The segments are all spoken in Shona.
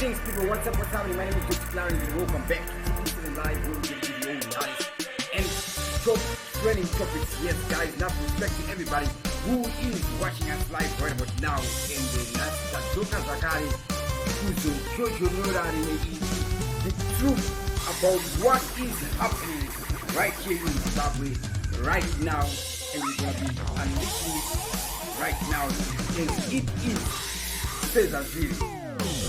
Greetings people, what's up, what's happening? My name is Dr. Clarence and welcome back to TV Live, where we give you all nice and top trending topics. Yes guys, now respect to everybody who is watching us live right about now in the Dzevakavhurika the truth about what is happening right here in Zimbabwe right now, and we're going to be unleashing it right now, and it is says as really.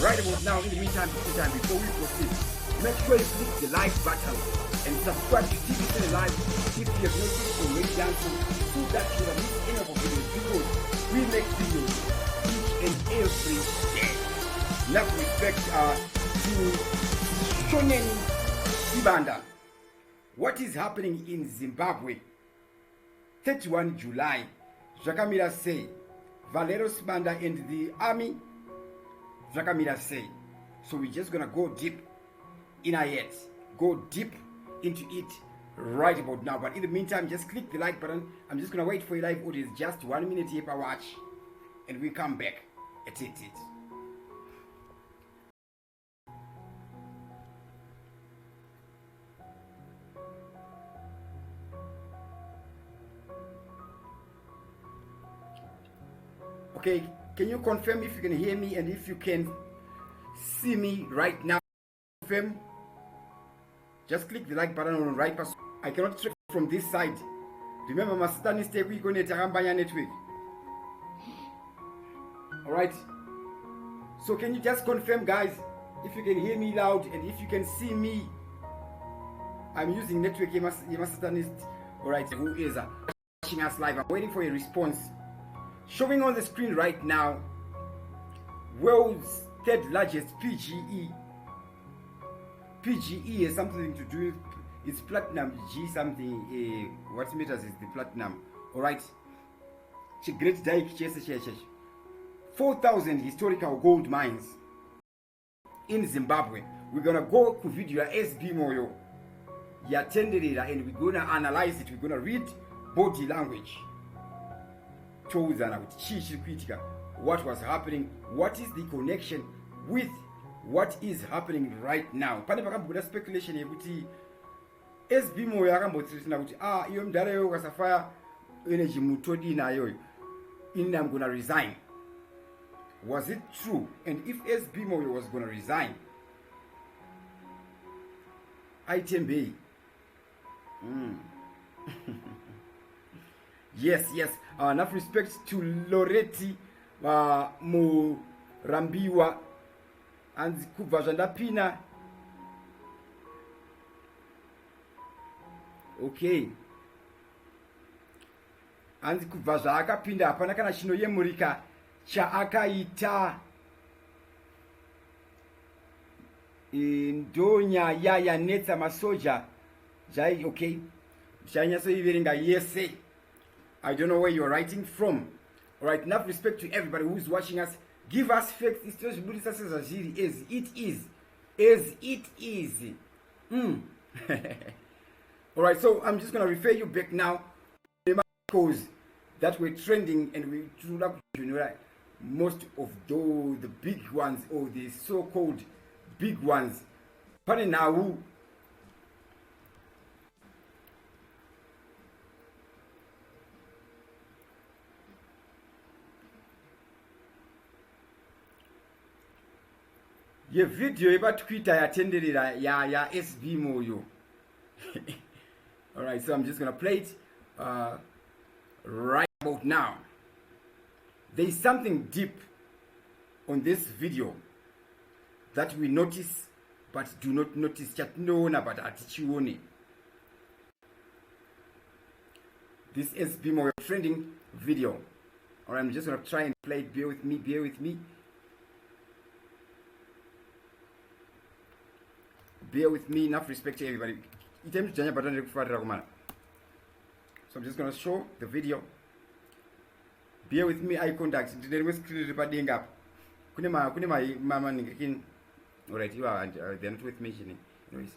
Right about now, in the meantime, before we proceed, make sure you click the like button and subscribe to TV Live if you have not already done so that you don't miss any of our videos, because we make videos each and every day. Enough respect to Shonen Sibanda. What is happening in Zimbabwe? 31 July, Zvakamira say, Valero Sibanda and the army. Zvakamira say. So we're just gonna go deep in our heads, go deep into it right about now. But in the meantime, just click the like button. I'm just gonna wait for your live audience, just 1 minute here per watch, and we come back at it. Okay, can you confirm if you can hear me and if you can see me right now? Confirm. Just click the like button on the right person. I cannot track from this side. Remember, my sister is taking on a Tarambaya network. Alright. So can you just confirm, guys, if you can hear me loud and if you can see me? I'm using network. Alright, who is watching us live? I'm waiting for a response. Showing on the screen right now, world's third largest PGE. PGE has something to do with it's platinum G something. What matters is the platinum. Alright. Great 4,000 historical gold mines in Zimbabwe. We're gonna go to video SB Moyo. And we're gonna analyze it. We're gonna read body language. What was happening, what is the connection with what is happening right now. Pane pakamboda speculation yekuti SB Moyo akambotsiritsina kuti iyo mdara yo kasafaya energy mutodi nayo in I'm gonna resign. Was it true? And if SB Moyo was gonna resign, ITMB yes, enough respect to Loretti Murambiwa and kubva zvandapina. Okay, hanzi kubva zvaakapinda hapana kana chinoyemurika chaakaita. Ndonyaya yanetsa masoja zvai. Okay, zvainyasoiverenga yese. I don't know where you're writing from. Alright, enough respect to everybody who's watching us. Give us facts. It's just as it is. As it is. Alright, so I'm just going to refer you back now to the articles that were trending, and we drew up most of the big ones, or the so-called big ones. But now, ye video yepaTwitter yatenderera ya SB Moyo. Alright, so I'm just gonna play it right about now. There is something deep on this video that we notice but do not notice. Chatinoona but atichione. This SB Moyo trending video. Alright, I'm just gonna try and play it. Bear with me. Bear with me, enough respect to everybody. So I'm just going to show the video. Bear with me, eye contact. Alright, you are, they're not with me. Anyways.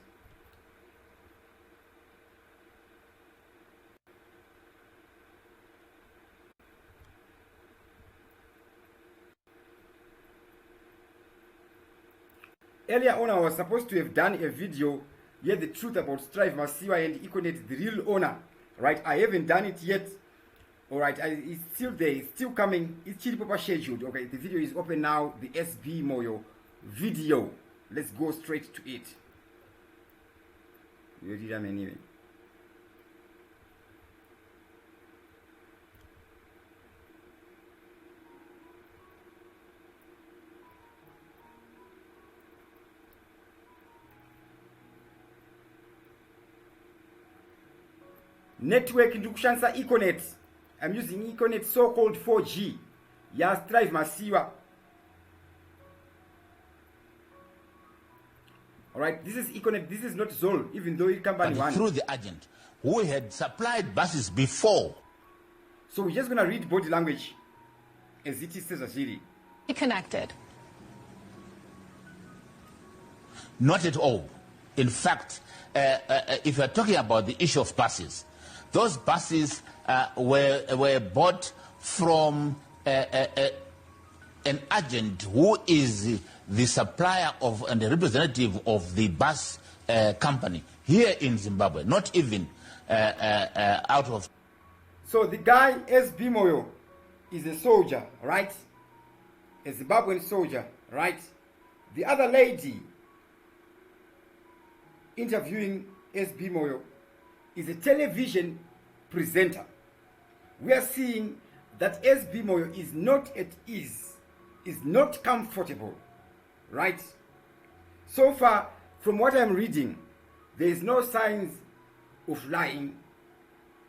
Earlier on, I was supposed to have done a video, yeah, the truth about Strive Masiwa and Econet, the real owner, right? I haven't done it yet. All right, it's still there, it's still coming, it's still proper scheduled. Okay, the video is open now, the SB Moyo video. Let's go straight to it. Network ndikushandisa Econet. I'm using Econet so-called 4G. Ya Strive Masiwa. Alright, this is Econet, this is not Zol, even though it company one. Through the agent who had supplied buses before. So we're just gonna read body language as it says Aziri. Connected. Not at all. In fact, if you're talking about the issue of buses, those buses were bought from an agent who is the supplier of and the representative of the bus company here in Zimbabwe, not even out of. So the guy, SB Moyo, is a soldier, right? A Zimbabwean soldier, right? The other lady interviewing SB Moyo is a television presenter. We are seeing that SB Moyo is not at ease, is not comfortable, right? So far, from what I'm reading, there is no signs of lying,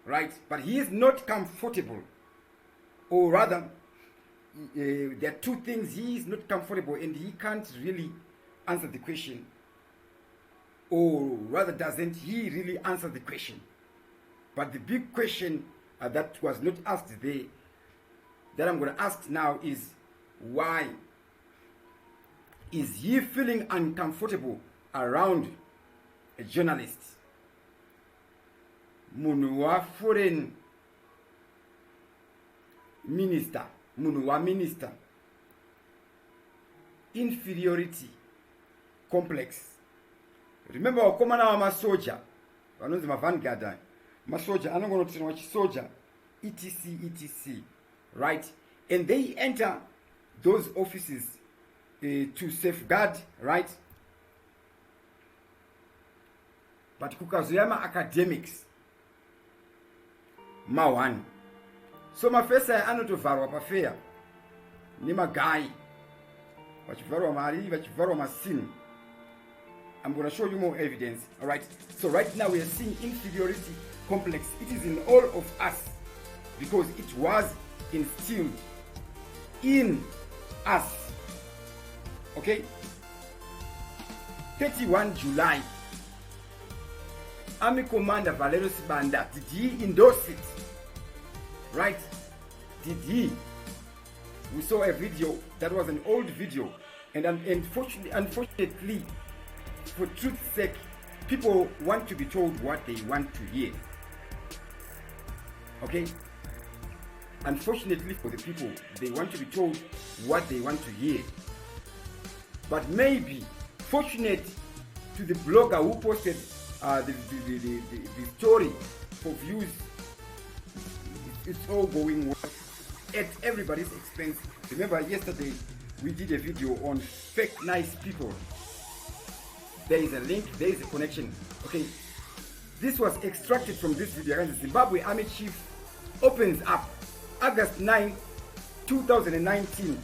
right? But he is not comfortable, or rather, there are two things. He is not comfortable and he can't really answer the question, or rather doesn't he really answer the question. But the big question that was not asked there, that I'm going to ask now is, why is he feeling uncomfortable around a journalist? Munu wa foreign minister, munu wa minister, inferiority complex. Remember wakomana wa masoja vanonzi mavangard masoja anongonotirwa chisoja etc, right? And they enter those offices to safeguard, right? But kukazoyama academics ma1, so mafesa anotovarwa pafeya nemagai vachivarwa mari vachivarwa masini. I'm going to show you more evidence. All right, so right now we are seeing inferiority complex. It is in all of us because it was instilled in us. Okay, 31 July, Army Commander Valerio Sibanda, did he endorse it? Right? Did he? We saw a video that was an old video, and unfortunately, for truth's sake, people want to be told what they want to hear. Okay? Unfortunately for the people, they want to be told what they want to hear. But maybe, fortunate to the blogger who posted the story for views, it's all going well at everybody's expense. Remember yesterday we did a video on fake nice people. There is a link, there is a connection. Okay, this was extracted from this video. The Zimbabwe Army Chief opens up August 9, 2019,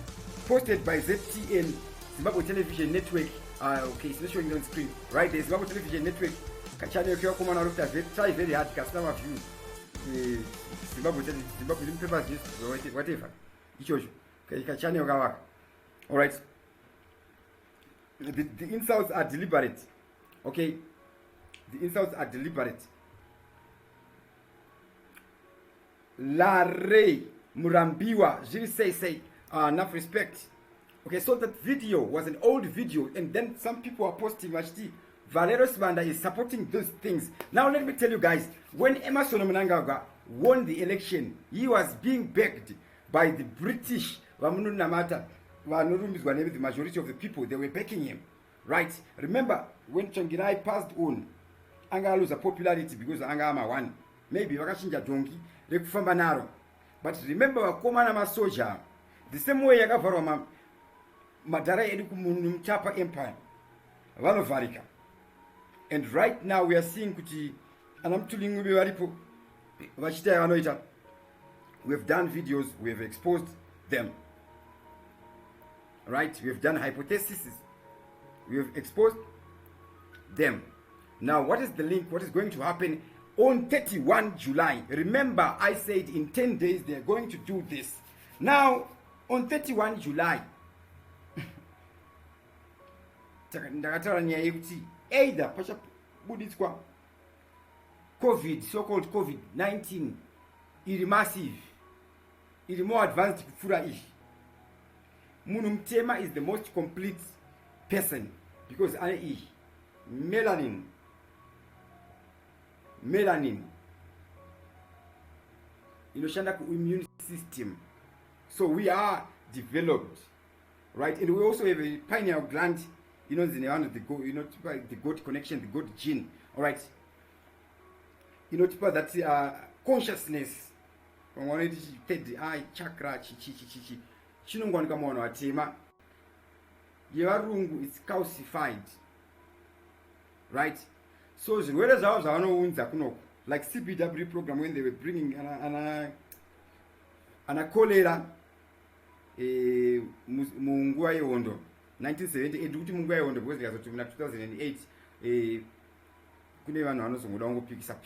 posted by ZTN, Zimbabwe Television Network. Okay, it's not showing it on screen. Right, there's Zimbabwe Television Network. Channel here, come on, try very hard, customer view. Zimbabwe papers, just whatever. Okay, channel. All right. The insults are deliberate. Okay, the insults are deliberate. Larry Murambiwa, say, enough respect. Okay, so that video was an old video, and then some people are posting Valerio Sibanda is supporting those things. Now let me tell you guys, when Emerson Mnangagwa won the election, he was being begged by the British, the majority of the people, they were backing him. right? Remember when Changirai passed on, anga lose popularity because anga ama one, maybe vakachinja dongi rekufamba naro. But remember vakomana masoja, the same way yakavharwa madhara edu kumutapa empire vanovharika. And right now we are seeing kuti anamtulingube varipo vachita vanoita. We have done videos, we have exposed them, right? We have done hypotheses, we have exposed them. Now what is the link? What is going to happen on 31 July? Remember I said in 10 days they are going to do this. Now on 31 July ndakataura nyaya yekuti either pachabuditswa COVID, so-called COVID-19 iri massive, iri more advanced kupfuura izvi. Munhu mutema is the most complete person because ane izvi melanin inoshanda ku-immune system. So we are developed, right? And we also have a pineal gland, one of the goat connection, the goat gene, all right? That consciousness, third eye chakra, chinongwanika munhu atema yevarungu is calcified, right? So zvirwere zvavo zvavanounza kunoku, like CPW program when they were bringing ana cholera munguva yehondo 1978 kuti munguva yehondo because vikazoti muna 2008 kune vanhu vanozongoda kungopikisa.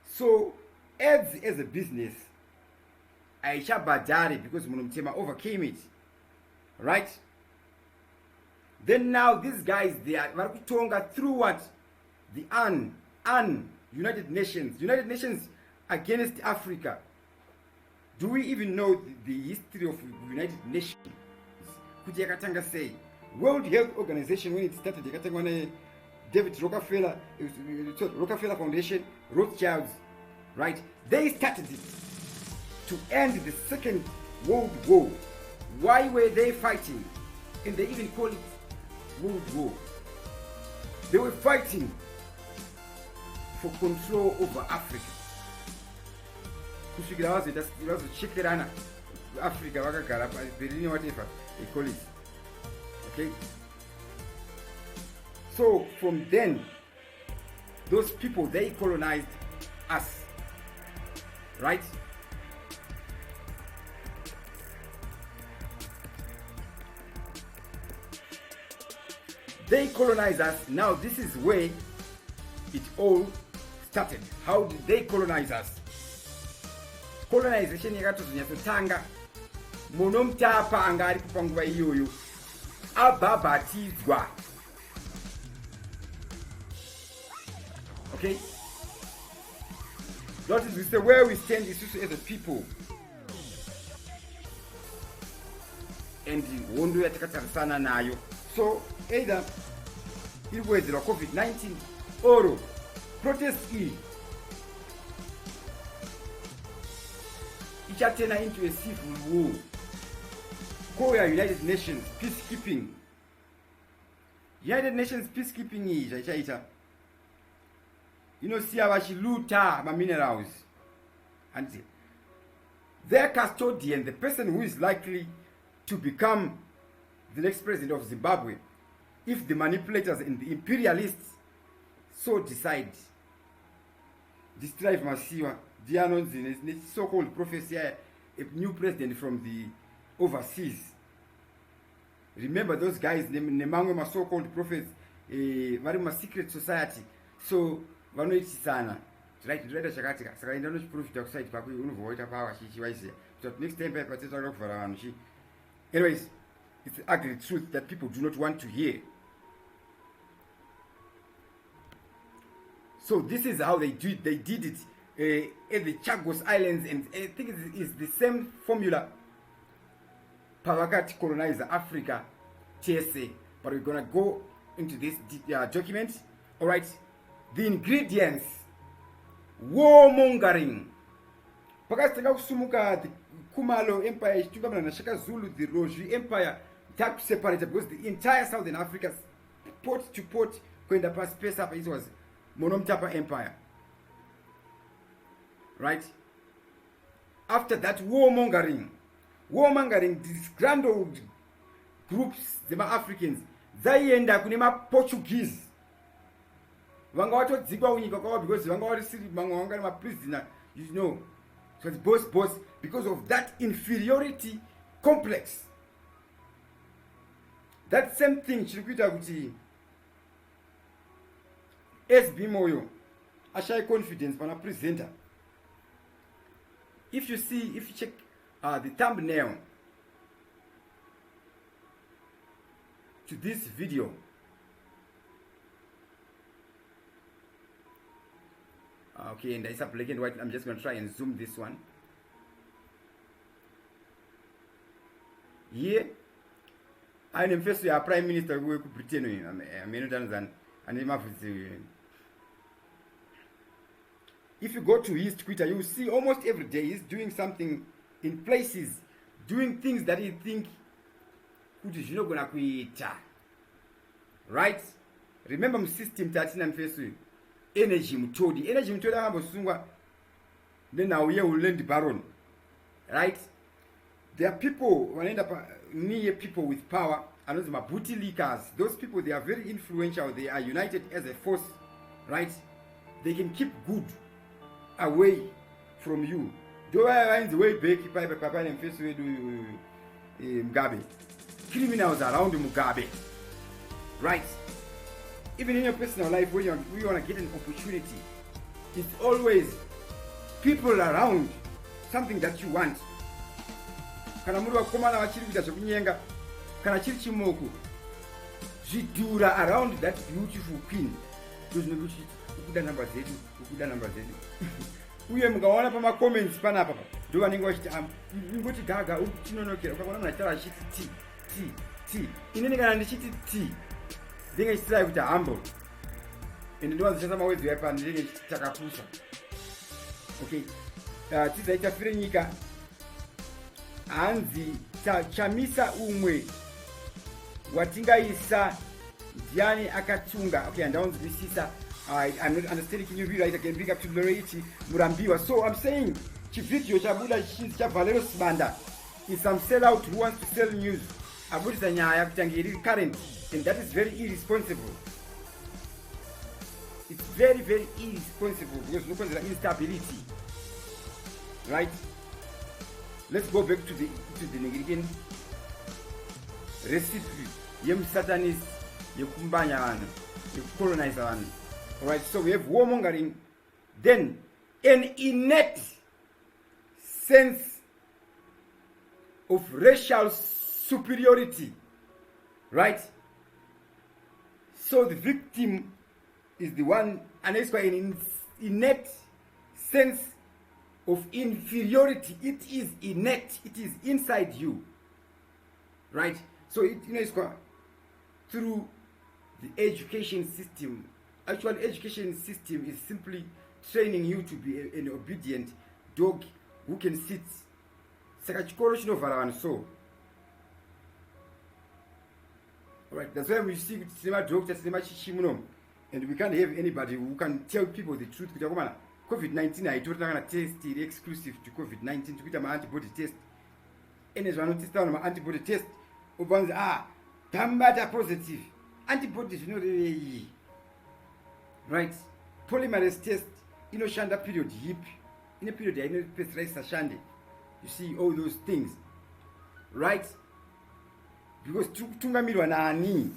So AIDS as a business aichabhadhari because munhu mutema overcame it, right? Then now these guys, they are varikutonga through what? The United Nations against Africa. Do we even know the history of United Nations? Kuti yakatanga say World Health Organization when it started yakatanga na David Rockefeller Foundation, Rothschilds, right? They started it to end the Second World War. Why were they fighting? And they even call it World War. They were fighting for control over Africa. Kusvikira vazochekerana Africa vakagara Berlin, whatever they call it. Okay? So from then, those people, they colonized us, right? They colonized us. Now this is where it all started. How did they colonize us? Colonization yakatozonyatotanga munomutapa anga ari panguva iyoyo abhabhatidzwa. Okay? That is where we stand is as a people. And hondo yatakatarisana nayo. So either it was the COVID-19 or protest ichatena into a civil war. Call your United Nations peacekeeping. United Nations peacekeeping is chaita. See how she luta my minerals. And their custodian, the person who is likely to become the next president of Zimbabwe, if the manipulators and the imperialists so decide, this drive masiwa, the so-called prophecy, a new president from the overseas. Remember those guys, the so-called prophets, very secret society. So vanoitisana tiraita chakatika saka enda nochiprofita kusite pako unovoita power chichiwaizia so next time patitaura kuvhara vanhu chi. Anyways, it's the ugly truth that people do not want to hear. So this is how they did it at the Chagos Islands, and I think it is the same formula pavakati colonize Africa TSA, but we're gonna go into this document. All right. The ingredients, warmongering. Pakatanga kusumuka the Kumalo Empire, Chungamana Shaka Zulu, the Roji Empire, takuseparate because the entire Southern Africa, port to port, kuenda pa space up, it was Monomtapa Empire. Right? After that, warmongering, these grand old groups, the Africans, zaienda kunema Portuguese. Vanga watodzikwa unyika kwawo because vanga varisiri vanga ma prisoner, you know. So it's boss because of that inferiority complex. That same thing chirikuita kuti SB Moyo ashai confidence pana presenter. If you check the thumbnail to this video, okay, and it's a black and white. I'm just going to try and zoom this one. Here, I am first a prime minister who could pretend if you go to his Twitter, you will see almost every day he's doing something in places, doing things that he think kuti zvinogona kuita. Right? Remember my system 13 first energy mutodi akambosungwa then now here will learn the baron. Right? There are people who end up near people with power, and those are booty leakers. Those people, they are very influential. They are united as a force. Right? They can keep good away from you. Do I find the way back Papa and face way do Mugabe? Criminals around Mugabe. Right? Even in your personal life, when you want to get an opportunity, it's always people around something that you want. Kana muri wakomana vachiri kuita zvekunyenga kana chiri chimoko zvidhura around that beautiful queen ndozvinokuti ukuda namba dzedu uye mukaona pamacomments panapa ndo vanenge vachiti ingoti gaga uchinonokera ukaona munhu achitaura achiti t inini kana ndichiti t ndenge chitsirai kuti humble ende ndiwanzishasa mawedzi yaipa ndenge takapusa. Okay, tizaitafire nyika hanzi Chamisa umwe watingaisa ndiani akatunga. Okay, ndaunzwisisa. I'm not understanding. Can you rewrite again? Bring up to Loreti Murambiwa. So I'm saying chivideo chabuda chinzi cha Valero Sibanda is some sellout who wants to sell news. Abudisa nyaya kutangiri current, and that is very irresponsible. It's very, very irresponsible because look at the instability. Right? Let's go back to the Nigerian recipe. Yem satanist, you kumbanya, you colonize. Alright, so we have warmongering, then an innate sense of racial superiority. Right? So the victim is the one, and it's quite an innate sense of inferiority. It is innate. It is inside you. Right? So it's through the education system. Actually, education system is simply training you to be an obedient dog who can sit. So, alright, that's why we see cinema doctors, cinema chichimuno, and we can't have anybody who can tell people the truth. COVID-19, I told them test it exclusive to COVID-19 to get my antibody test. And as one test on my antibody test, Tambata positive. Antibodies, you know, right? Polymerase test, shanda period, hip. In a period, I know race shande. You see all those things, right? Because tungamirwa na ani.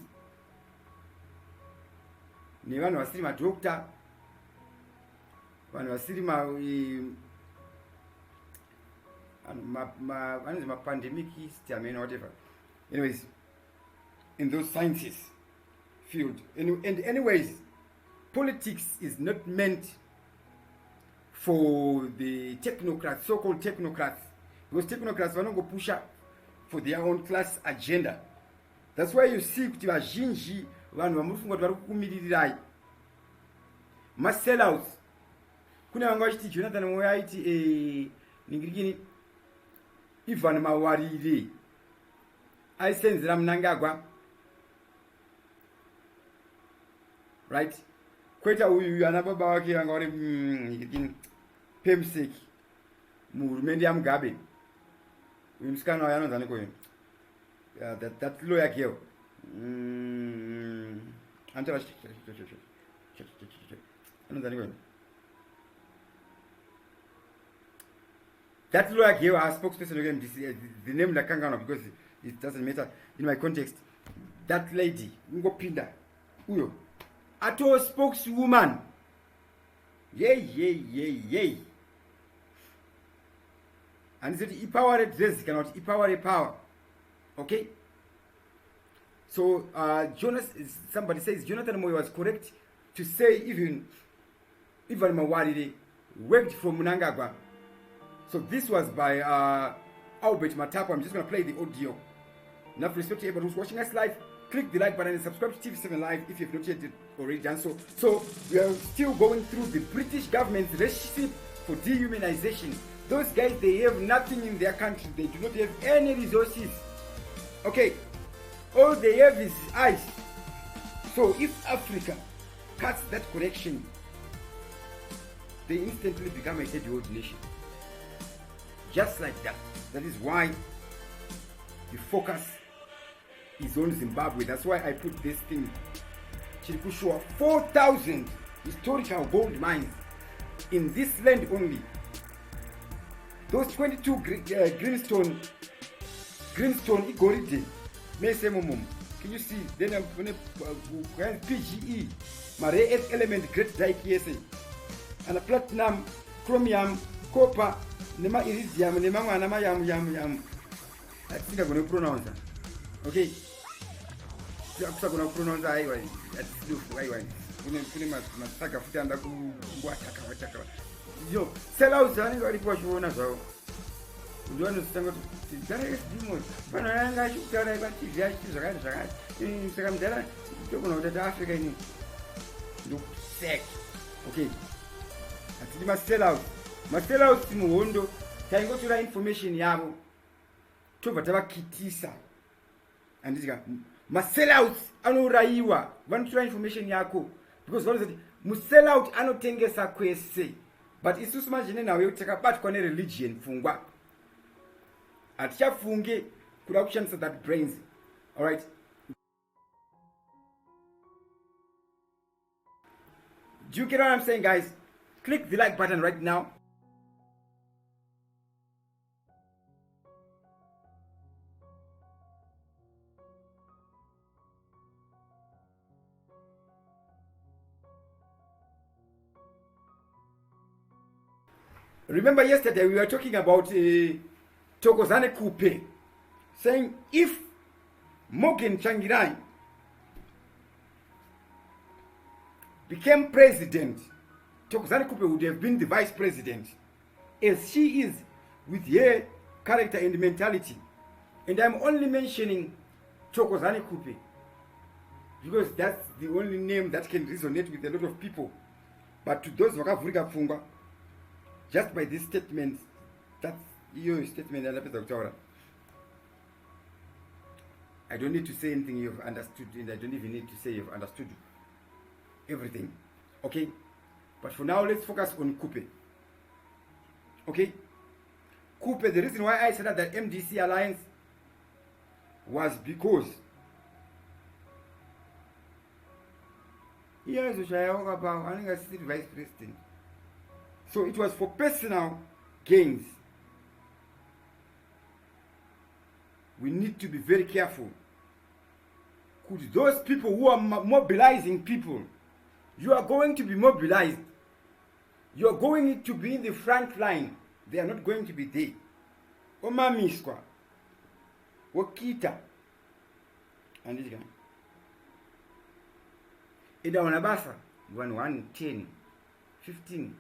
Ni wanu wasiri ma doctor, wanu wasiri ma pandemic history, whatever. Anyways, in those sciences field, and anyways, politics is not meant for the technocrats, so-called technocrats, because technocrats want to go push up for their own class agenda. That's why you see kuti vazhinji vanhu vamufunga kuti vari kukumirirai masellouts. Kune vanga vachiti Jonathan Moyo aiti ningirikini Ivan Mawarire aisenzera Mnangagwa, right? Kweta uyu anababa wake vanga vari pemseki muhurumende yaMugabe. Uyu musikana wayo anonzi aniko that lawyer girl another that lawyer girl, our spokesperson again, the name that can't because it doesn't matter in my context. That lady, Ngopinda, Uyo, Ato spokeswoman. Yay. And he said, empowered race cannot empower a power. Okay? So, somebody says Jonathan Moyo was correct to say even Mawarire worked from Mnangagwa. So this was by Albert Matapo. I'm just going to play the audio. Enough respect to everyone who's watching us live. Click the like button and subscribe to TV7 Live if you've not yet already done so. So we are still going through the British government's recipe for dehumanization. Those guys, they have nothing in their country. They do not have any resources. Okay, all they have is ice. So if Africa cuts that correction, they instantly become a third world nation. Just like that. That is why the focus is on Zimbabwe. That's why I put this thing. Chirikushua, 4,000 historical gold mines in this land only. Those 22 greenstone igoride. Can you see? Then I'm going to PGE, my rare earth element, great dikesa, and a platinum, chromium, copper, nema iridium, nema yam. I think I'm going to pronounce that. Okay. I'm going to pronounce that. Yo, sell out the only for you as well. You understand what SB Moyo. But I should tell you about the in Second, you know that Africa look sick. Okay. I think you must sell out. Must sell out to Mundo. Can you go to the information yabo? To whatever kitisa. And this guy must sell out anuraiwa. Want to try information yako. Because what is it? Must sell out anotengesa kwese. But it's too much in now. You take a part on a religion. Fungwa. At Shafunge, corruptions of that brains. Alright. Do you get what I'm saying, guys? Click the like button right now. Remember yesterday we were talking about Thokozani Kupe saying if Morgan Changirai became president, Thokozani Kupe would have been the vice president, as she is with her character and mentality. And I'm only mentioning Thokozani Kupe because that's the only name that can resonate with a lot of people. But to those Vakavhurika Pfungwa, just by this statement, that's your statement, I don't need to say anything you've understood, and I don't even need to say you've understood everything. Okay? But for now, let's focus on Kupe. Okay? Kupe, the reason why I said that MDC alliance was because he is the vice president. So it was for personal gains. We need to be very careful. Could those people who are mobilizing people, you are going to be mobilized. You are going to be in the front line. They are not going to be there. Omamiskwa. Wakita. And this guy. Ida wanabasa. 1, 10, 15.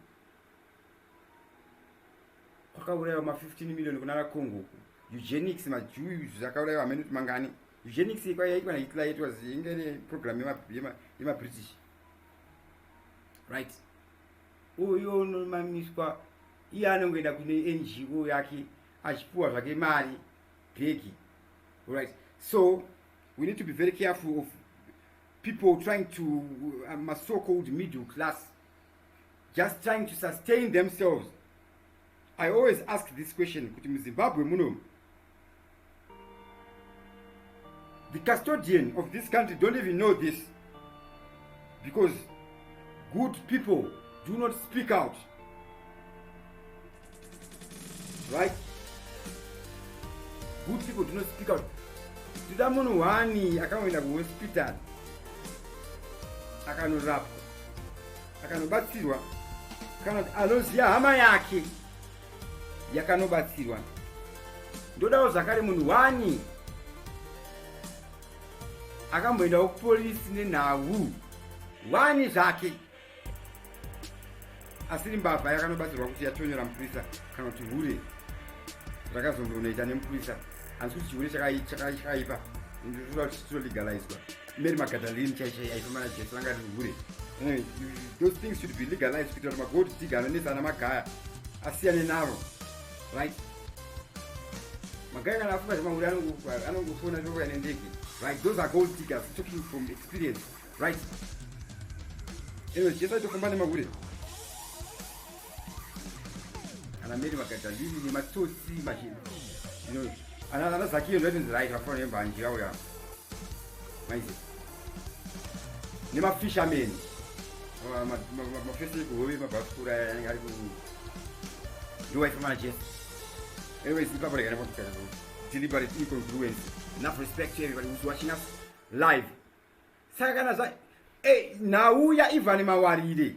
Kwakauraiwa ma 15 million kunara Congo. Eugenics ma Jews zakauraiwa minuti mangani. Eugenics ikwa yaitwa na Hitler yaitwa zingere program yema British. Right. Uyo no mamiswa iyano ngenda kune NGO yake achipuwa zvake mari bheki. Right. So we need to be very careful of people trying to, so-called middle class, just trying to sustain themselves. I always ask this question, Zimbabwe muno, the custodian of this country don't even know this, because good people do not speak out, right? Good people do not speak out. Tudamuno wani akaenda ku hospital akanorapwa akanobatsirwa kana anoziya hama yake yakanobatsirwa. Ndodawo zakare munhu wani akamboenda kupolisi nenhau wani zvake, asiri mbavha yakanobatsirwa kuti yatonyora mupurisa kana kuti hure rakazondonoita nemupurisa. Hanzi kuti chihure chakaipa ndoda kuti chitolegalizwa. Mary Magdalene chaifamba najesu langa riri hure. Those things should be legalized kuitira kuti magoti tigana nesana magaya asiyane naro, right? Magaya kana afunga zvemahure anongofona chokouya nendege, right? Those are gold diggers talking from experience, right? Jesu aitofamba nemahure. Ana Mary Magdalene nematsotsi mazhinji, ana Zakio ndotinzi right vafana nembanji vauya maize nemafishermen mafesi ekuhove mabhasikura yanenge ari ndowaifamba najesu. Anyways, deliberate incongruence. Enough respect to everybody who's watching us live. Saka kana za nauya Ivan Mawarire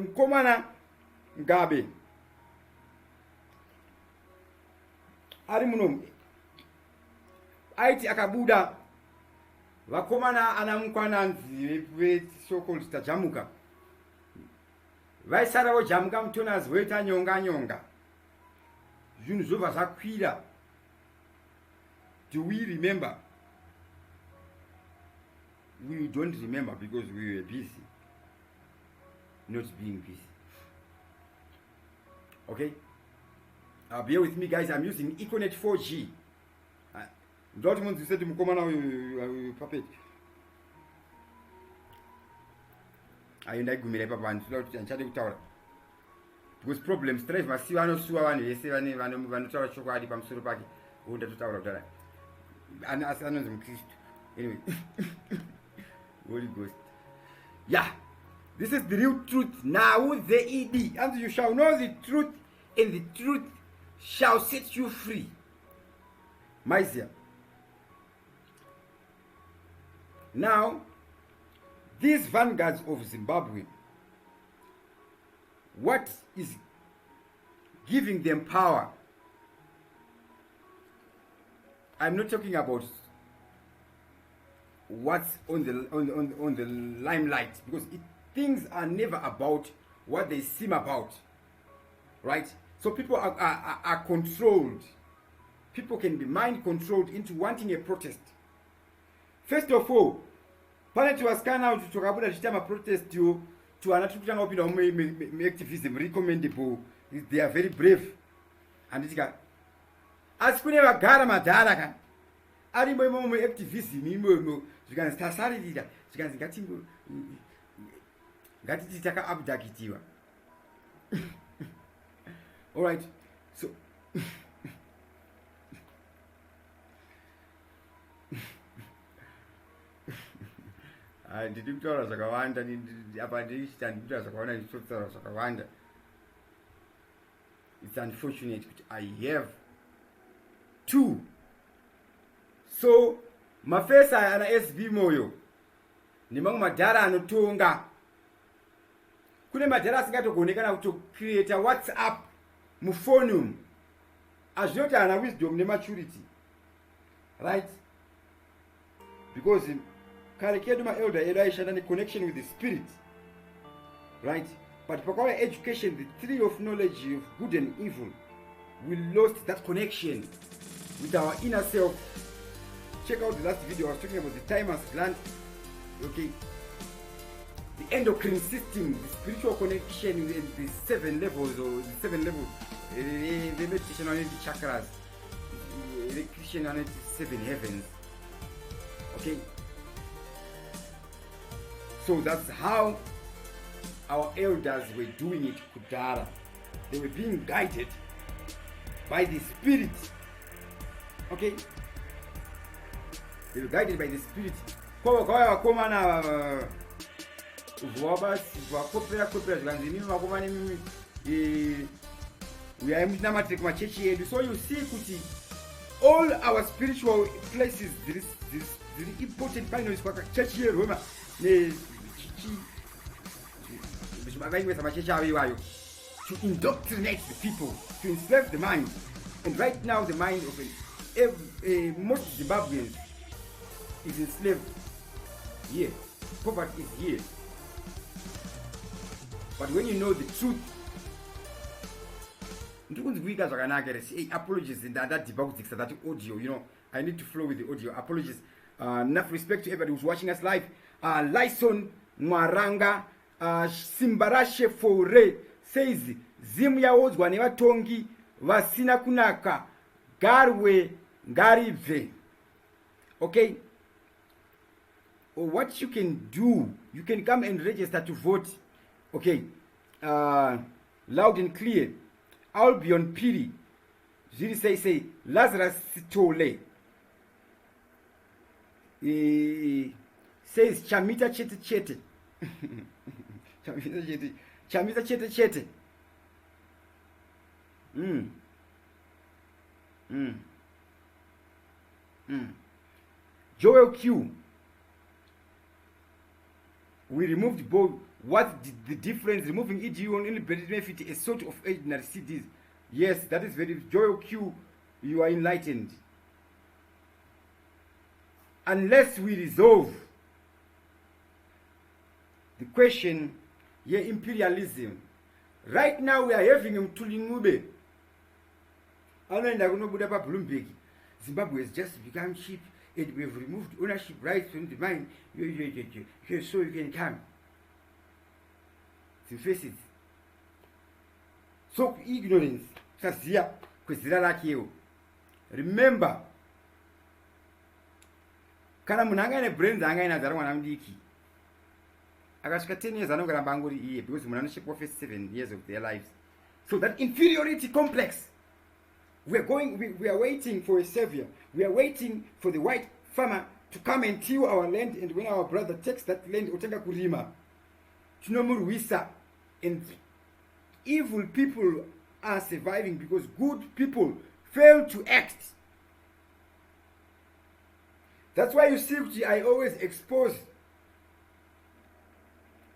mkomana Ngabe ari muno aiti akabuda vakomana anamukwananzi ve-so-called tajamuka vaisara vojamuka mutonazi voita nyonga zvinhu zvobva zvakwira. Do we remember? We don't remember because we were busy not being busy. Okay, bear with me guys, I'm using Econet 4G. Dortmund said to Mukomana puppet. I like Gumire Papa and Chadi Tower. Because problems, stress, Masivano Suan, Yesevan, Vanutora Chokadi, Pam Surupaki, who the Tower of Dara. And as another Christ. Anyway, Holy Ghost. Yeah, this is the real truth. Now the ED, and you shall know the truth, and the truth shall set you free. Mysia. Now, these vanguards of Zimbabwe, what is giving them power? I'm not talking about what's on the limelight, because things are never about what they seem about, right? So people are controlled. People can be mind controlled into wanting a protest. First of all, pane tiwasikana kuti tokabuda tichita maprotest to ana tiri kutanga kupinda muactivism recommendable, they are very brave. Anditika asi kune vagara madhara kana arimo imomo muactivism imomo zvikanzi tasaririra zvikanzi ngatiti takaabdakitiwa. All right, so ndiri kutaura zvakawanda apa ndirichita ndiri kutaura zvakawanda ndichitaura zvakawanda. It's unfortunate kuti I have two. So mafesa ana SB Moyo nemamwe madhara anotonga, kune madhara asingatogone kana kutocreata WhatsApp mufoni azvinoti ana wisdom nematurity, right? Because kare kedu maelder edu aishanda neconnection with the spirit, right? But pakauya education, the tree of knowledge of good and evil, we lost that connection with our inner self. Check out the last video, I was talking about the thymus gland, okay? The endocrine system, the spiritual connection, the 7 levels, or the 7 levels, the meditation on the chakras, the Christian 7 heavens. Okay? So that's how our elders were doing it, Kudara. They were being guided by the Spirit. Okay? They were guided by the Spirit. So you see, all our spiritual places, there is important finals for church here, to indoctrinate the people, to enslave the mind. And right now, the mind of most Zimbabweans is enslaved here. Poverty is here. But when you know the truth, apologies in that debunk that audio, you know, I need to flow with the audio. Apologies. Enough respect to everybody who's watching us live. Lyson Mwaranga Simbarashe Fore says Zimu yaodzwa nevatongi vasina kunaka garwe ngarive. Okay, what you can do, you can come and register to vote. Okay, loud and clear. Albion Piri Ziri say Lazarus Tole says Chamita Chete Chete. Chamisa Chete Chete. Joel Q. We removed both. What the difference? Removing EDU on any benefit a sort of ordinary CDs. Yes, that is very Joel Q. You are enlightened. Unless we resolve the question, yeah, imperialism. Right now we are having him to Lingube. Bloomberg. Zimbabwe has just become cheap and we have removed ownership rights from the mine. So you can come. To face it. So ignorance. Remember, kana munanga ne brains anga ina zara mwana mdiki. Akashika 10 years anogara bangori iye because munanship for 7 years of their lives. So that inferiority complex. We are waiting for a savior. We are waiting for the white farmer to come and till our land, and when our brother takes that land, utenga kurima. Tunomurwisa, and evil people are surviving because good people fail to act. That's why you see, I always expose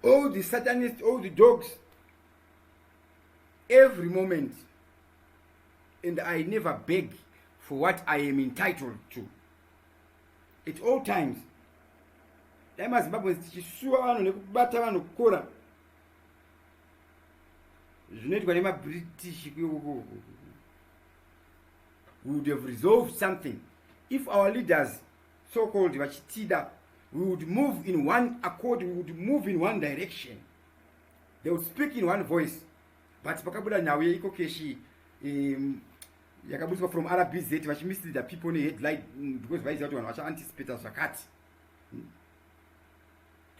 all the Satanists, all the dogs, every moment. And I never beg for what I am entitled to. At all times. Zimbabwe tichisua vanhu nekubata vanhu kukora. Zvinoitwa nemaBritish. We would have resolved something if our leaders, so-called vachitida, we would move in one accord, we would move in one direction. They would speak in one voice. But pakabuda nawe iko keshi yakabuzwa from RBZ vachimisi the people in headlight because vaizi vatu vanhu vacha anticipate zvakati.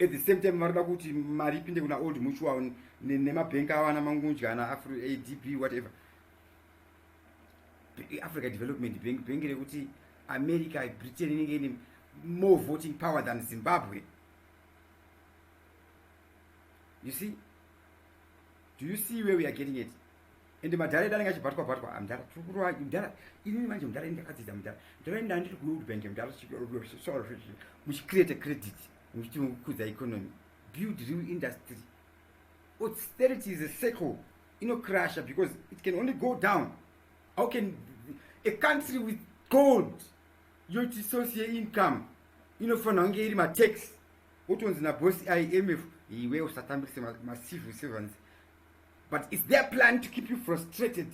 At the same time varida kuti mari ipinde kuna old mutual nemabhenki awana mangunja na ADB whatever. Africa Development Bank rekuti America, Britain inenge more voting power than Zimbabwe. You see? Do you see where we are getting it? And the madara danga chibatwa batwa amdara tukurwa imdara ini manje mdara ndakadzidza mdara ndara ndandiri ku World Bank mdara so which create a credit which kudza economy, build real industry. Austerity is a cycle, crasher because it can only go down. How can a country with gold, your social income, for Nangeri ma tax, what ones na boss IMF, we will start massive servants. But it's their plan to keep you frustrated,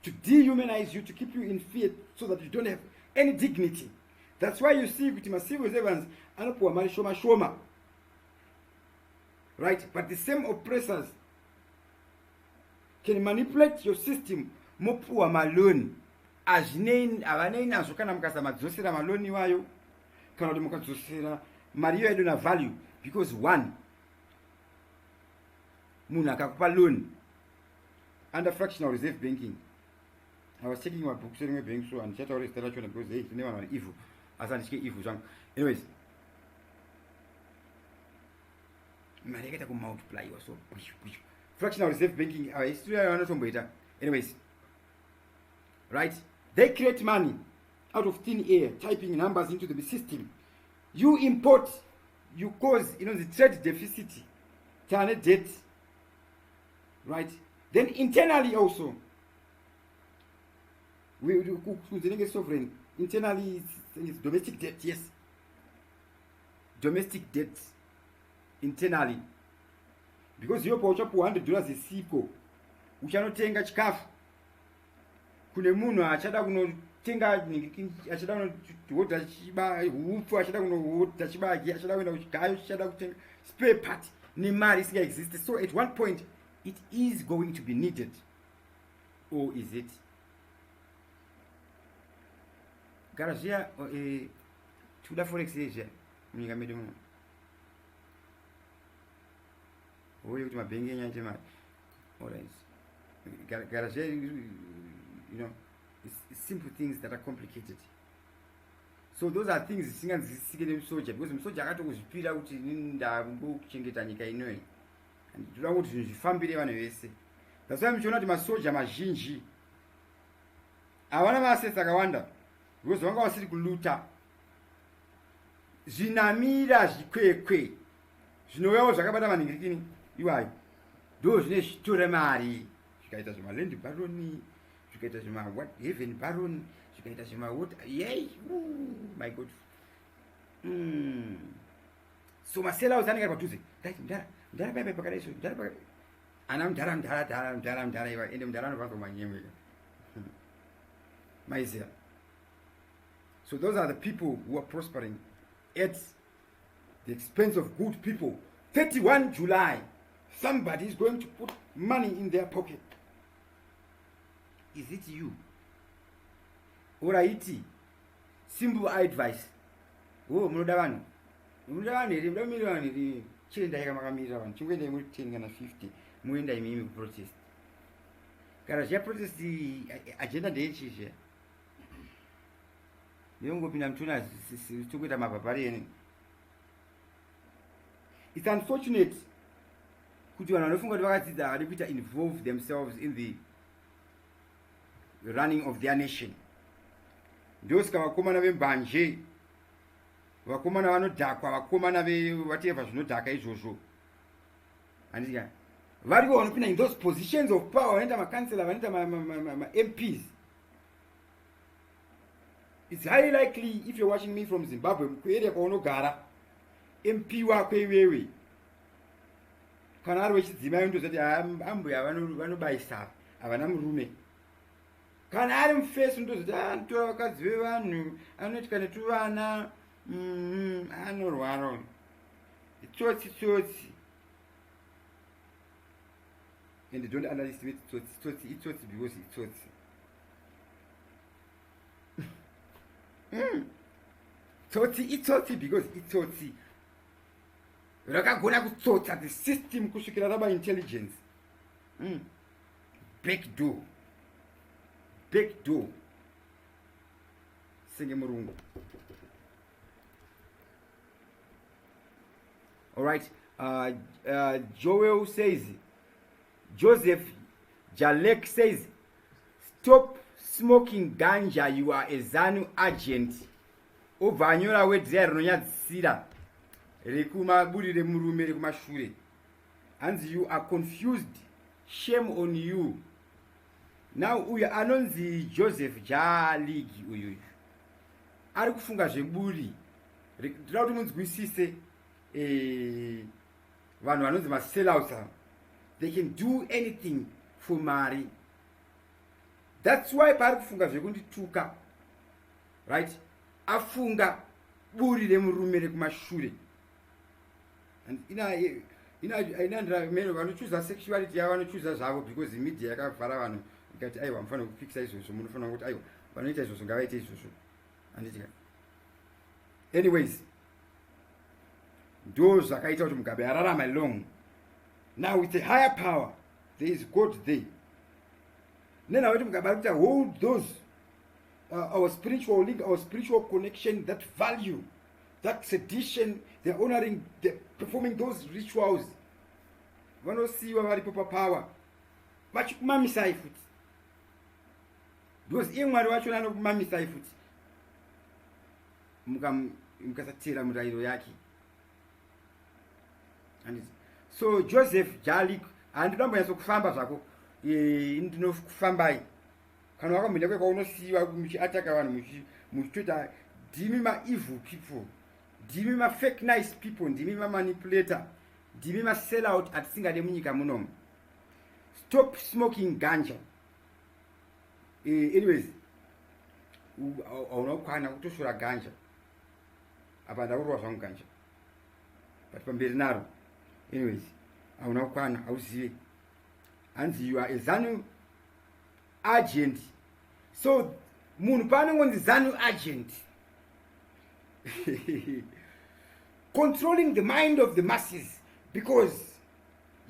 to dehumanize you, to keep you in fear, so that you don't have any dignity. That's why you see with massive servants, anapuwa mali shoma. Right? But the same oppressors can manipulate your system, mopuwa malone, havanei nazvo kana mukasamadzosera maloni wayo kana kuti mukadzosera mari iyo yaidona value. Because one, munhu akakupa loan under fractional reserve banking. I was checking my books in my bank, so I'm chat already started because they never know evil. As I say evil junk. Anyways, Marika to multiply or so. Fractional reserve banking. I still not some better. Anyways, right? They create money out of thin air, typing numbers into the system. You import, you cause, the trade deficit, turn debt, right? Then internally also, we do sovereign. Internally, it's domestic debt, yes. Domestic debt, internally. Because you pay $100 is sipo. We cannot take a chikafu. Kune munhu achada kunotenga achada kunoota chiba hupfu achada kunoota chibagi achada kuenda kuchigayo achada kutenga spare part nemari isinga exist. So at one point it is going to be needed, or is it? Garajia tuda forex Asia munyika medu muno oyo kuti mabhengi enyaite mari. Alright, garajia, it's simple things that are complicated. So those are things zisinganzisike soldier, because soldier akatokuzvipira kuti ndambo kuchengeta nyika inoyi and toda kuti zvinhu zvifambire vanhu vese. That's why muchiona kuti masoja mazhinji havana maasesi akawanda, because vanga vasiri kuluta. Zvinamira zvikwekwe zvinouyawo zvakabata manhingirikini iwayo ndo zvine zvitora mari, zvikaita zvemaland baroni, zvikaita zvema what heaven baron, zvikaita zvema what yay my god. So masela uzanenge padhuze right ndara bye pakadaiso ndara pakadai ana ndara iwa ende ndara anobva kumanyemweka maizera. So those are the people who are prospering at the expense of good people. 31 July, somebody is going to put money in their pocket. Is it you? Alright, simple advice. Oh, munoda vanhu here, munoda vanhu here. Chienda yakamirira vanhu, chingwenda muri 10 kana 50, muenda imimi kuprotest. Kana zviya protest agenda ndeyechizhe. Ndingopinda mutuna tokuita mabhabhari ene. It's unfortunate kuti vanhu vanofunga kuti vakadzidza havadi kuita involve themselves in the running of their nation. Ndosika vakomana vembanje, vakomana vanodhakwa, vakomana whatever zvinodhaka izvozvo. Andika vari vanopinda in those positions of power, vanoita makansela, vanoita MPs. It's highly likely, if you're watching me from Zimbabwe, kuarea kwaunogara MP wako iwewe kana ari wechidzimai ndozati ambuya vanobayisa havana murume. Kana ari mufesu ndozati anotora vakadzi vevanhu, anoitika netuvana, anorwara. Itsotsi. And don't underestimate itsotsi because itsotsi. Itsotsi because itsotsi rakagona kutsotsa the system kusvikira raba intelligence. Backdoor senge murungu. Alright, Joel says, Joseph Jalek says, stop smoking ganja, you are a ZANU agent. Obvanyora wedhira rinonyadzisira rekumaburi remurume rekumashure. And you are confused. Shame on you. Now uyu anonzi Joseph Jaligi uyu ari kufunga zveburi. Ndira kuti munzwisise vanhu vanonzi masellouts. They can do anything for mari. That's why pari kufunga zvekundituka, right? Afunga buri remurume rekumashure. And ina mero vanochoose sexuality yavo vanochoose zvavo because media yakavhara vanhu ikati aiwa mufanira kupikisa izvozvo, munofanira kuti aiwa vanoita izvozvo ngavaite izvozvo handiti. Anyways, ndo zvakaita kuti Mugabe ararama long. Now with a higher power, there is God there. Then I want Mugabe to hold those our spiritual link, our spiritual connection, that value, that tradition. They're honoring, they're performing those rituals. Vanosiwa vari power vachikumamisai futi, because iye Mwari wacho anokumamisai futi mukasatera murayiro yake. So Joseph Jalik handinambonyatso kufamba zvako ndinofambai kana wakamhenda kweka unosiyiwa muchiataka vanhu muchitoita ndimi ma-evil people, ndimi ma-fake nice people, ndimi ma-manipulator, ndimi ma-sellout atisingade munyika munomu. Stop smoking ganja. Anyways, hauna kukwana kutosora ganja apa ndakurova zvangu ganja but pamberi naro. Anyways, hauna kukwana, hauzive. Hanzi you are a ZANU agent. So munhu paanongonzi ZANU agent controlling the mind of the masses, because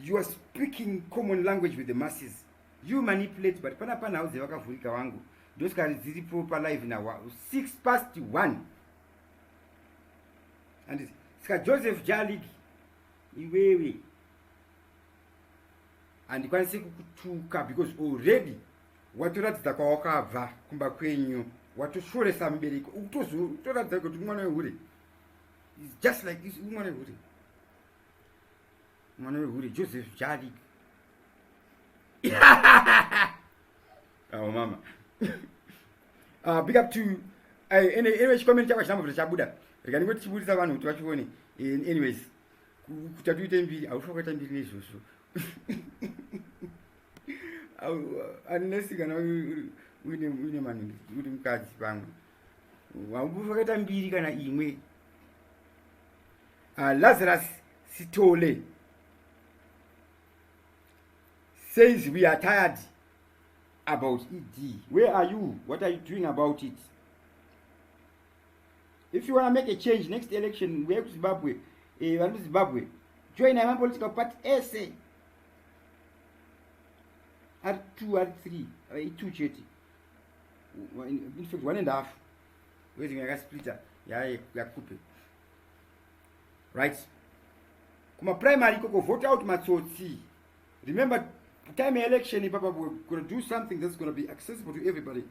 you are speaking common language with the masses. You manipulate, but pana Nhau Dzevakavhurika wangu ndosika dziripo palive now 1:06 and sika Joseph Jalik iwewe handikwanisi kukutuka, because already watoratidza kwawakabva kumba kwenyu, watoshoresa mubereki utoratidza kuti mwana wehure is just like this. Mwana wehure Joseph Jalik. Oh mama. Big up to anyway comment chakwa chinambo chabuda rega ndingoti chiburisa vanhu kuti vachione. Anyways, kuti tuite mbiri aushokata mbiri nezvozvo unless kana uine manhu uri mukadzi pamwe waushokata mbiri kana imwe. Lazarus Sitole says we are tired about ED. Where are you? What are you doing about it? If you want to make a change next election, we have Zimbabwe. Zimbabwe. Join a political party essay. R2, R3, R2 cheti. In fact, 1.5. Where's the splitter? Yeah, coupe. Right? Kuma primary koko vote out matsotsi. Remember, time election, Papa, we're going to do something that's going to be accessible to everybody.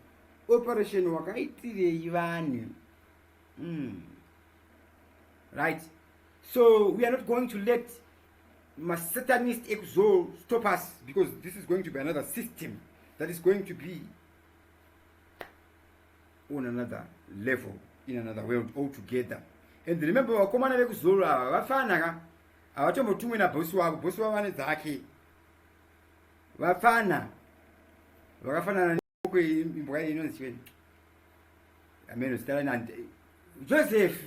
Operation wakaitire Ivani. Right? So we are not going to let my satanist exo stop us, because this is going to be another system that is going to be on another level, in another world altogether. And remember, wakomana vekuzora vafana avatombotumwe nabhosi wavo, bhosi wavo vane dzake vafana vakafanana imbwa inonzi chiweni ameno zita rani Joseph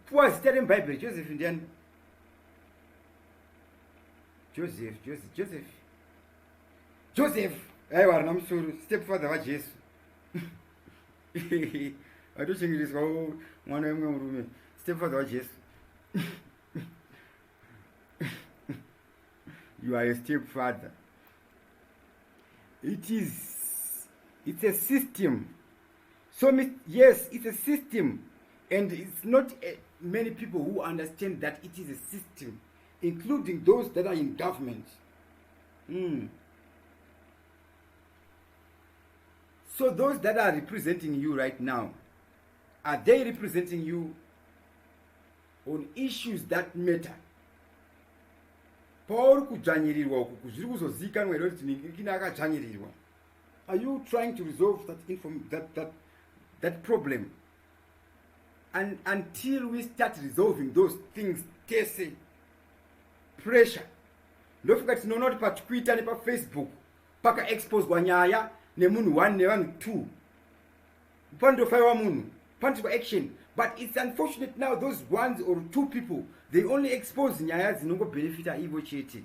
puwa zita remubhaibheri. Joseph ndiani? Joseph aiwa harina musoro, stepfather vajesu vatochengeteswawo mwana wemwe murume, stepfather vajesu. You are a stepfather. It's a system. So yes, it's a system, and it's not many people who understand that it is a system, including those that are in government. So those that are representing you right now, are they representing you on issues that matter? Paul kudzvanyirirwa uku kuzviri kuzozikanwa here kuti ndikina akadzvanyirirwa. Are you trying to resolve that problem? And until we start resolving those things, tese pressure. Ndofika tinoona kuti paTwitter nepaFacebook paka expose kwa nyaya nemunhu 1 nevanhu 2 pandofaiwa munhu pandoitwa action. But it's unfortunate now those 1 or 2 people, they only expose nyaya dzinongobenefita ivo chete.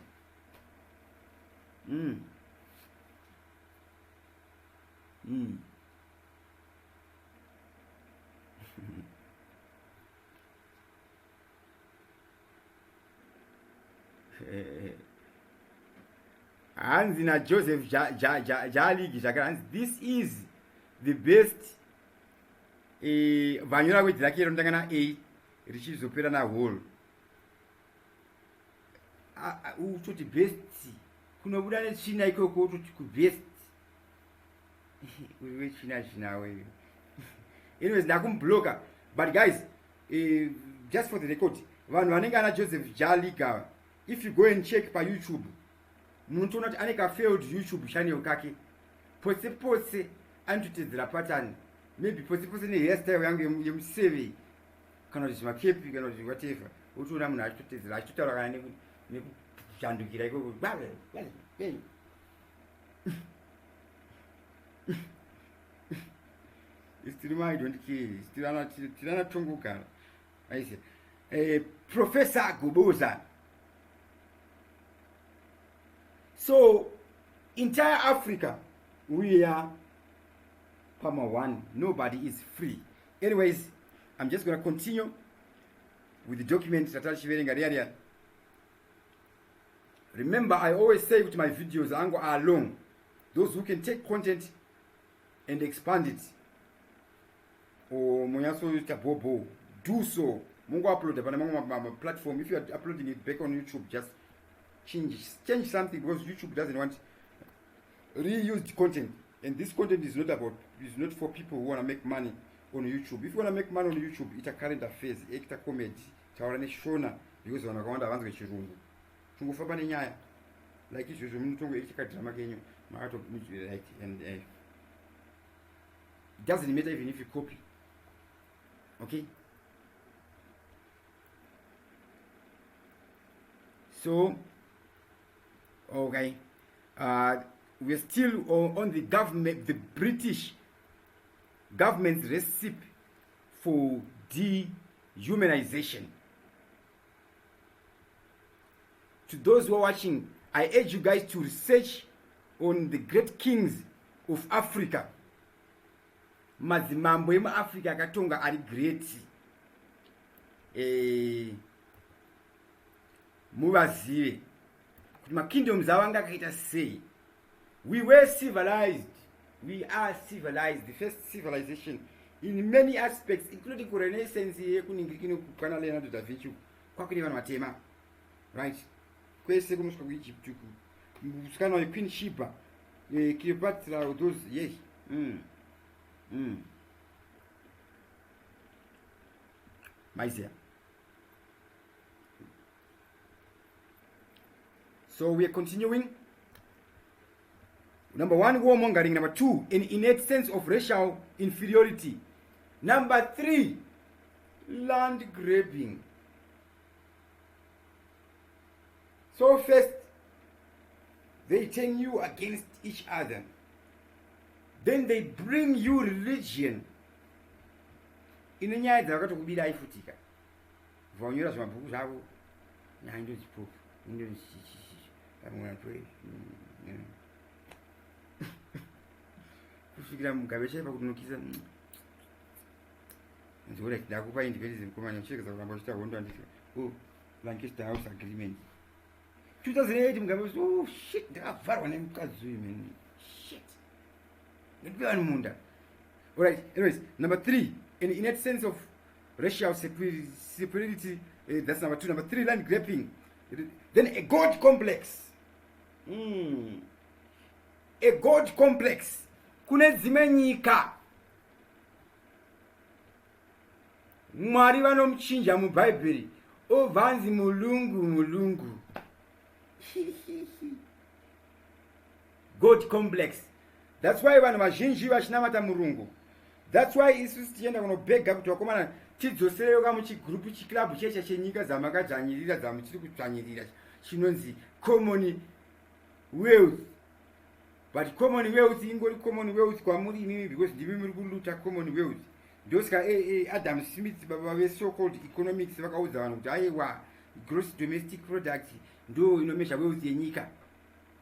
Hanzi na Joseph Jaligi Hanzi, this is the best vanyora kwedzi rake ronotanga A richizopera na whole utoti best kunobuda nechina ikoko utoti kubest we china wewe. Anyways, ndakumbloka, but guys, just for the record, vanhu vanenge ana Joseph Jalika, if you go and check pa YouTube, muntu unoti aneka failed YouTube channel kake, pose anototedzera pattern, maybe pose ne hairstyle yangu yemuseve kana kuti makepi kana kuti whatever, utoona munhu achitotedzera achitotaura kana nekushandukira ikoko still I don't care, still not tonguka. I say Professor Goboza. So entire Africa, we are Palmer one, nobody is free. Anyways, I'm just gonna continue with the document that Chiwenga. Remember, I always say with my videos, are long. Those who can take content and expand it, or Bobo, do so. Mungo upload it on my platform. If you are uploading it back on YouTube, just change something, because YouTube doesn't want reused content, and this content is not for people who want to make money on YouTube. If you want to make money on YouTube, it's a current affairs, it's a comedy, tawarane shona, because wana kwanda vanzwe chirungu. Chungu faba ni nyaya. Like it was mtungu ichika drama kenyu, mahato right, and it doesn't matter even if you copy. Okay? So, okay, we're still on the government, the British government's recipe for dehumanization. To those who are watching, I urge you guys to research on the great kings of Africa. Mazimambo ema Africa katonga ari great. Muvazive kuti makingdoms awanga kaita sei. We were civilized. We are civilized. The first civilization in many aspects, including Renaissance yekuningirikino kukana Leonardo da Vinci kwakuri vanhu vatema, right? Kwese kunosvika kuEgypt uku musikana weQueen Sheba, Cleopatra, those, yes. Maizia. So we are continuing. Number one, warmongering. Number two, an innate sense of racial inferiority. Number three, land grabbing. So first, they turn you against each other. Then they bring you religion. Inenyaya dzavakati kubira aifutika. Vanyora zvamabhuku zvavo. Nando zipofu. Nando pamwe pwe. Kusvikira mugabe chaipa kutunokisa. Nzora ndakupa independence mkomanya kucheka kuramba kuchita hondo andika. Oh, Lancaster House Agreement. 2008 mugabe, oh shit, ndakavharwa nemukadzi uyu man. Shit. Ndipiwa munda. All right, anyways, number three, an innate sense of racial superiority, that's number two. Number three, land grabbing. Then a god complex. A god complex. Kune dzimwe nyika Mwari vanomchinja mubhaibheri obvanzi mulungu. God complex. That's why vanhu vazhinji vachinamata murungu. That's why isusu tienda kunobhega kuti vakomana tidzoserewo kamuchigrupu chiclub checha chenyika dzamakadzvanyirira dzamuchiri kudzvanyirira chinonzi common wealth. But common wealth ingori common wealth kwamuri imimi, because ndimi muri kuluta common wealth. Ndosika Adam Smith baba ve so called economics vakaudza vanhu kuti aiwa gross domestic product ndo inomesha wealth yenyika.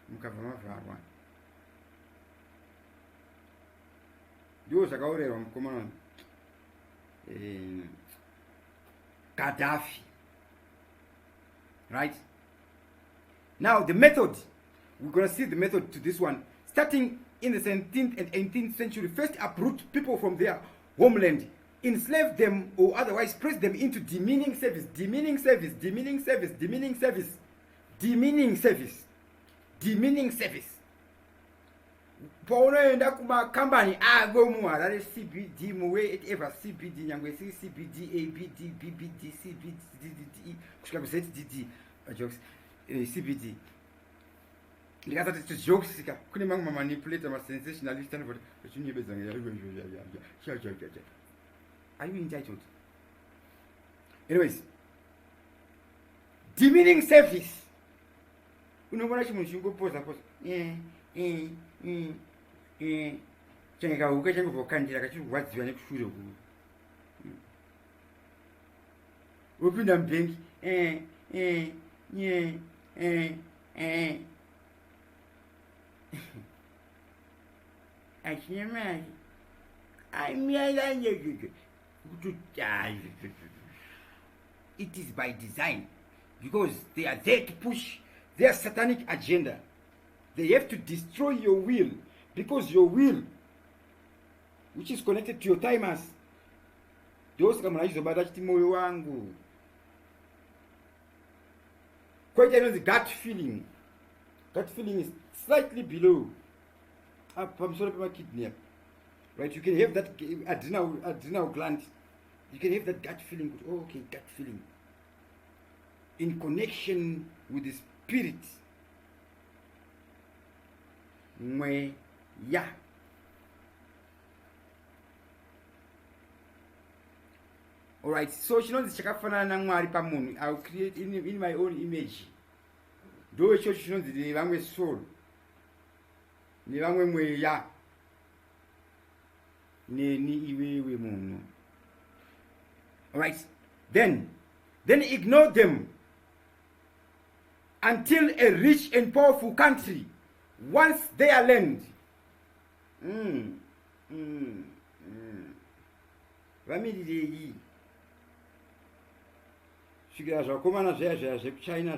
Mukabva mavharwa. Those are common Gaddafi. Right? Now the method, we're gonna see the method to this one. Starting in the 17th and 18th century, first uproot people from their homeland, enslave them or otherwise press them into demeaning service, demeaning service, demeaning service, demeaning service, demeaning service, demeaning service. Paunoenda kuma company agomwa that is CBD muwe ever CBD nyangwe CBD ABD BBD CBD kushika ZDD jokes CBD. Likata to jokes sika kuni mama manipulate ma sensationalist and for you bezanga. Are you entitled? Anyways, demeaning service. Unomona chimushingo poza. Chenga uka chenga vokandira kachiwadziwa nekushure ku. Upinda mbengi Achimai. It is by design because they are there to push their satanic agenda. They have to destroy your will because your will, which is connected to your timers, those kama naizobata chiti moyo wangu. Quite the gut feeling. Gut feeling is slightly below. I'm sorry about my kidney. Right? You can have that adrenal gland. You can have that gut feeling. Oh, okay, gut feeling. In connection with the spirit. Yeah. Alright, so she knows I'll create in my own image. Do a church knows the language soul. The language ya. Alright, then ignore them until a rich and powerful country wants their land. Family China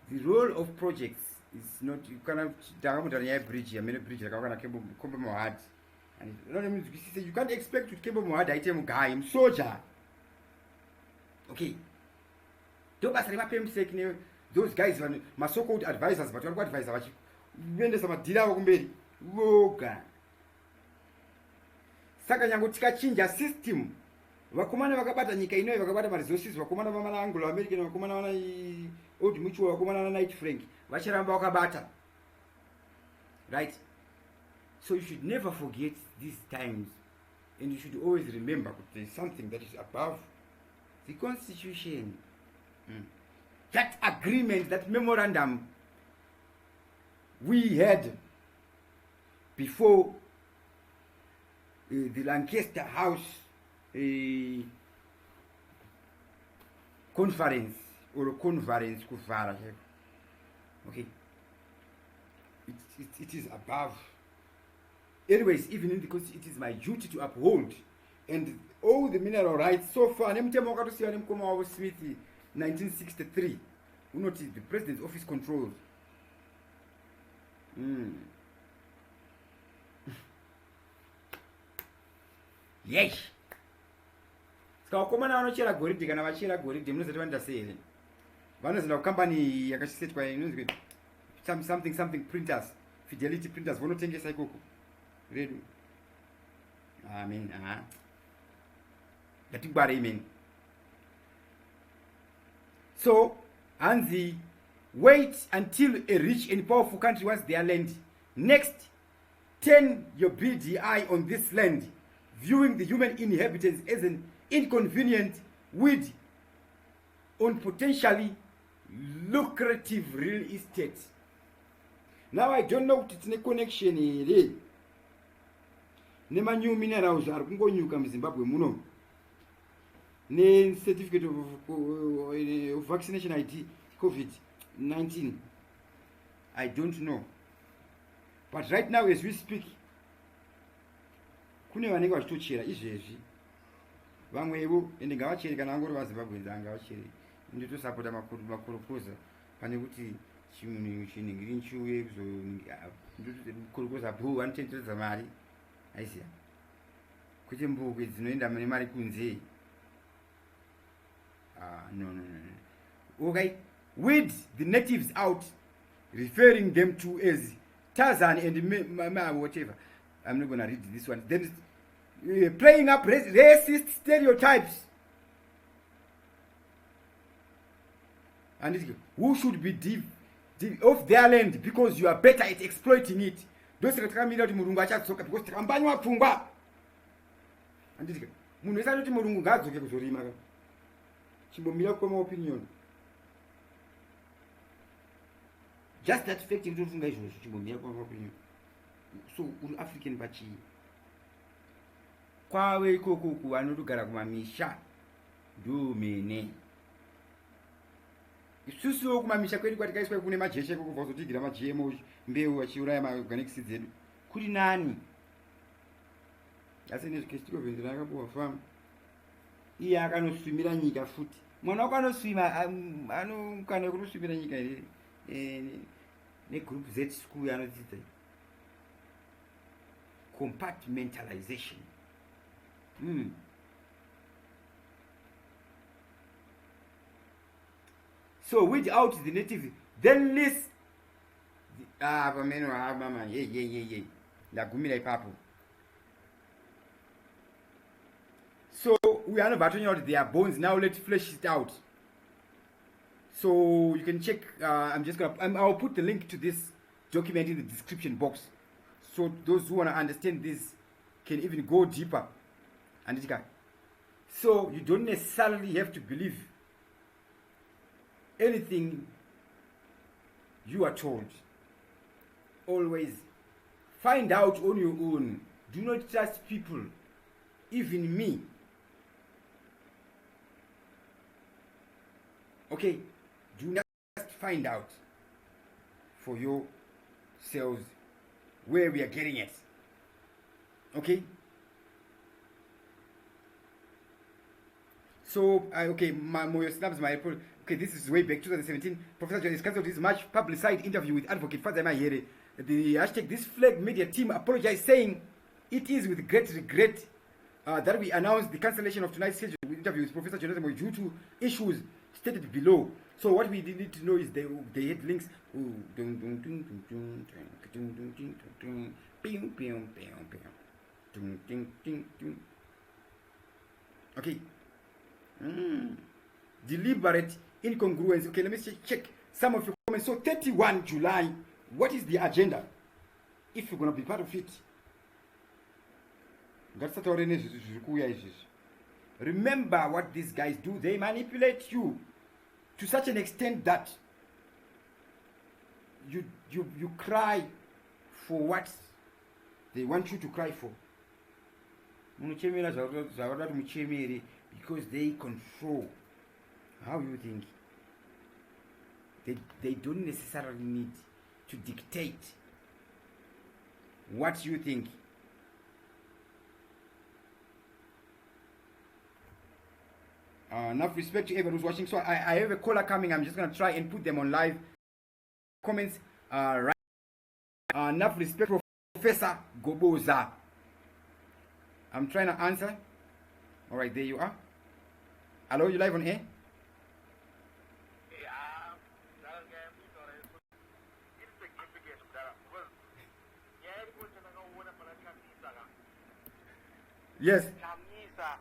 the role of projects is not, you cannot down a bridge, a many bridge, like I'm gonna come more hard. And you can't expect to keep more hard item guy, I'm soldier. Okay. Don't ask me those guys are my so-called advisors, but what advisor? When there's some dealer kumberi. Woga. Saka nyango tikachinja system. Wakumana wakabata nyika ino wakabata ma resources wakumana mama na Anglo American wakumana wana old mutual wakumana na Night Frank. Wachiramba wakabata. Right? So you should never forget these times. And you should always remember that there is something that is above the Constitution. That agreement, that memorandum we had before the Lancaster House conference or conference kufara. Okay, it is above. Anyways, even in because it is my duty to uphold and all the mineral rights so far. Smith 1963. You notice the president's office controls. Yes. So come on, I don't share a gorilla. Can I share a gorilla? I'm not going to say it. One is a company. I can say it by something printers, Fidelity printers. One thing is I go. Ready. I mean, that what I mean. So, Anzi, wait until a rich and powerful country wants their land. Next, turn your BDI on this land, viewing the human inhabitants as an inconvenient weed on potentially lucrative real estate. Now I don't know what it's a connection here. Nema new minerals are going to come Zimbabwe muno. certificate of vaccination ID COVID-19. I don't know. But right now as we speak, kune vanenge vachitochera izvezvi vamwevo ende ngavachere kana vangori vazimbabwenzi angavachere nditosapota makorokoza pane kuti chinhu chinhingiri nchiuye kuzokorokoza bhu vanotenderedza mari aiziya kwete mbukwe dzinoenda nemari kunze. No. Okay, weed the natives out, referring them to as Tarzan and whatever. I'm not going to read this one. Then playing up racist stereotypes. And who should be off their land because you are better at exploiting it. Those that come out murungu achatsoka because takambanywa pfungwa. And munhu wese anoti murungu ngaadzoke kuzorima. Chimbomira kwema opinion. Just that fact you don't think chimbomira kwema opinion. So African bachi kwawe ikoko anotogara kumamisha ndumene isusu kumamisha kwedu kwatikaiswa kune majeshe koko vazotigira majemo mbeu achiuraya maorganic seeds edu kuri nani asi nezvikestiko venzera akapuwa farm iye akanoswimira nyika futi mwana wako anoswima anokana kutoswimira nyika negroup Z school anodzidza compartmentalization. So without the native, then list mama lagumira ipapo. So we are not battling out their bones now. Let's flesh it out. So you can check. I'll put the link to this document in the description box. So those who want to understand this can even go deeper. So you don't necessarily have to believe anything you are told. Always find out on your own. Do not trust people, even me. Okay? Do not find out for yourselves where we are getting it. Okay? So, okay, Moyo snaps my report. Okay, this is way back 2017. Professor John is cancelled his much publicized interview with advocate Father Mahere. The hashtag this flag media team apologized, saying it is with great regret that we announced the cancellation of tonight's scheduled interview with Professor John due to issues stated below. So what we need to know is they had links. Okay. Deliberate incongruence. Okay, let me check some of your comments. So 31 July, what is the agenda? If you're going to be part of it. Remember what these guys do. They manipulate you to such an extent that you cry for what they want you to cry for. Because they control how you think. They don't necessarily need to dictate what you think. Enough respect to everyone who's watching. So I have a caller coming. I'm just going to try and put them on live comments. Right. Enough respect, Professor Goboza. I'm trying to answer. All right, there you are. Hello, you live on air? Yes. Chamisa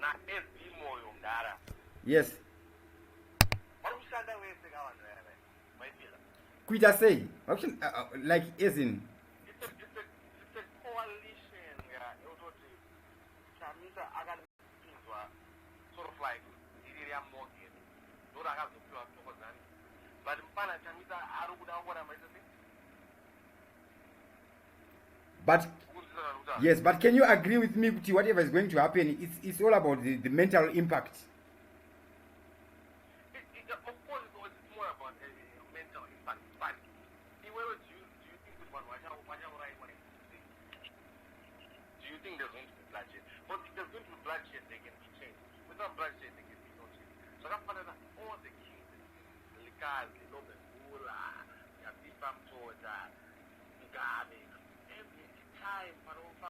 na SB Moyo mdara. Yes. Warushanda wese kawanzere. Maipila. Kuita say, like as in. It's a coalition. Chamisa aganizwa sort of like iriya mogi. Dora akazopiwa tokozani. But mpana Chamisa arikuda ngora maitasi. But Yes, but can you agree with me, Kuti, whatever is going to happen, it's all about the mental impact? Of course, it's more about mental impact. But do you think this one, do you think there's going to be bloodshed? But if there's going to be bloodshed, they can be changed. Without bloodshed, they can be no change. So that's why all the kings, the Likas, the Nobel, Yabifam Georgia, Mugabe, every time,